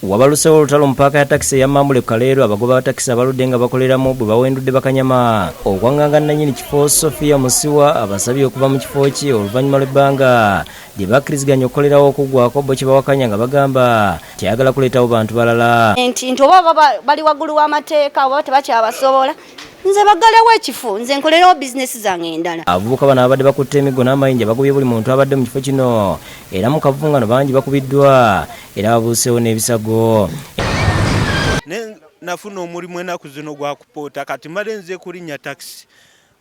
Wabalusewo olutalo mpaka ya takisi ya Mambule Kaleero abagoba ba takisi abaludde nga bakoleramu bwe bawendudde bakanyama okwanganga nnanyini kifo Sofia Musiwa abasabye okuva mu kifo kye oluvannyuma lw'ebbanga lye bakkiriziganya okukolerawo okuggwako bo kye bawakanya nga bagamba kyayagala kuleetawo bantu balala nti oba bali waggulu w'amateeka oba tebakyabasobola nze baggalewo ekifo nze nkolerewo bizinesi zange endala. Abavubuka bano abadde bakutte emiggo n'amayinja bagobye buli muntu abadde mu kifo kino era mu kavungano bangi bakubiddwa era babuuseewo n'ebisago. Nafuna omulimu ennaku zino gwa kupoota kati male nze kulinnya takisi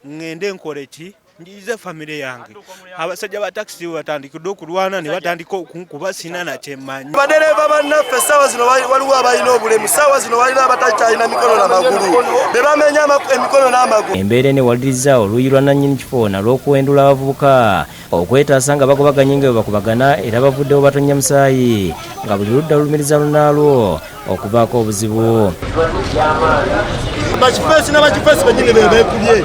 ngende nkole ki njize famire yange abasajja ba takisi batandikidde okulwana ne batandika okunkuba sina na kyemmanyi. Badereva bannaffe essaawa zino waliwo abalina obulemu essaawa zino walina abatakyalina mikono n'amagulu be bamenya emikono n'amagulu. Embeera enewaliriza oluuyi lwa nnannyini kifo nalw'okuwendula abavubuka okwetaasa nga bakubaganye nga bwe bakubagana era bavuddewo batonnya musaayi nga buli ludda lulumiriza lunaalwo okuvaako obuzibu. Bakifeesi n'abakifeesi bennyini be beekubye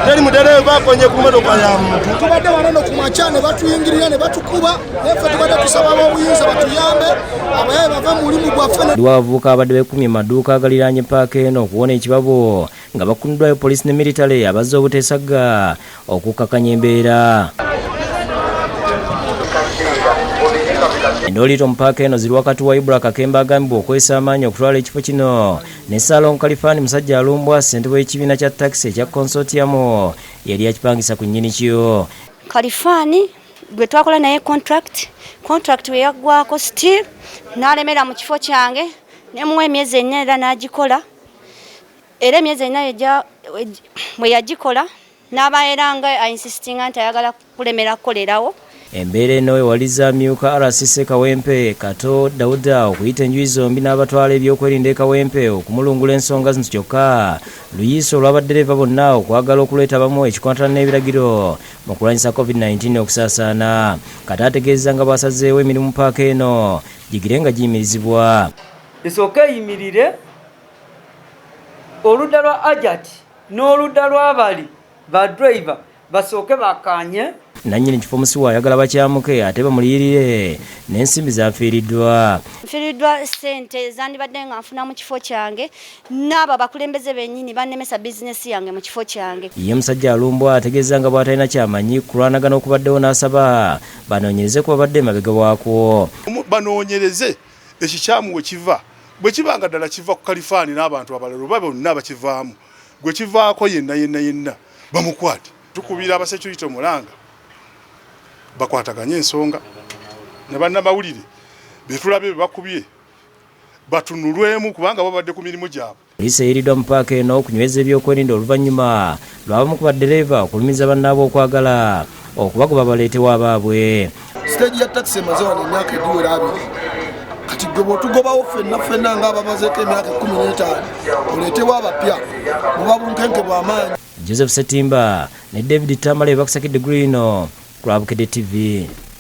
teri mudereva akonye ku mmotoka ya muntu. Tubadde wano no ku makya ne batuyingirira ne batukuba naffe tubadde tusaba ab'obuyinza batuyambe abaye bava mu mulimu gwaffe. Abavubuka abadde beekumye mu maduuka agaliraanye paaka eno okuwona ekibabo nga bakunuddwayo poliisi ne militale abazze obuteesagga okukakanya embeera. Endoliito mu paaka eno ziri wakati wa Ibra Kakemba agambibwa okwesa amaanyi okutwala ekifo kino ne Salon Kalifani musajja alumbwa ssentebe w'ekibiina kya takisi ekya consortium yali akipangisa ku nnyini kyo. Kalifani gwe twakola naye contract we yaggwako still n'alemera mu kifo kyange ne muwa emyezi ennya era n'agikola era emyezi ennya bwe yagikola n'abaera nga insistinga nti ayagala kulemera kukolerawo. Embeera eno ewaliza amyuka RCC Kawempe Kato Dauda okuyita enjuyi zombi n'abatwala ebyokwerinda e Kawempe okumulungula ensonga zino kyokka luyiiso olw'abaddereeva bonna okwagala okuleeta abamu ekikwatana n'ebiragiro mu kulwanyisa COVID-19 okusaasaana. Kati ategeeza nga bwasazeewo emirimu mu paaka eno gigire nga giyimirizibwa. Esooke eyimirire oludda lwa Ajat n'oludda lw'abali ba driver basooke bakanye. Nnannyini kifo Musiwa ayagala bakyamuke ate bamuliyirire n'ensimbi zafiiriddwa. Nfiiriddwa ssente zandibadde nga nfuna mu kifo kyange n'abo abakulembeze bennyini bannemesa bizinesi yange mu kifo kyange. Ye musajja alumbwa ategeeza nga bw'atalina kyamanyi kulwanagana okubaddewo n'asaba banoonyereze ku babadde emabega bwako. Banoonyereze ekikyamu we kiva bwe kiba nga ddala kiva ku Kalifani n'abantu abalala oba bonna bakivaamu gwe kivaako yenna bamukwate. Tukubira abasecurity omulanga bakwataganye ensonga ne bannamawulire betulabe bakubye batunulwemu kubanga babadde ku mirimu gyabwe. Poliisi eyiiriddwa mu paaka eno okunyweza ebyokwerinda oluvannyuma lw'abamu ku baddereeva okulumiza bannaabwe okwagala okubagoba baleetewo abaabwe. Stage ya takisi emaze wano emyaka egiwera 2 kati gwe bw'otugobawo ffenna ng'abamazeeko emyaka 15 oleetewo abapya muba bunkenke bw'amaanyi. Joseph Setimba ne David Tamale bakusakidde Green Bukedde TV.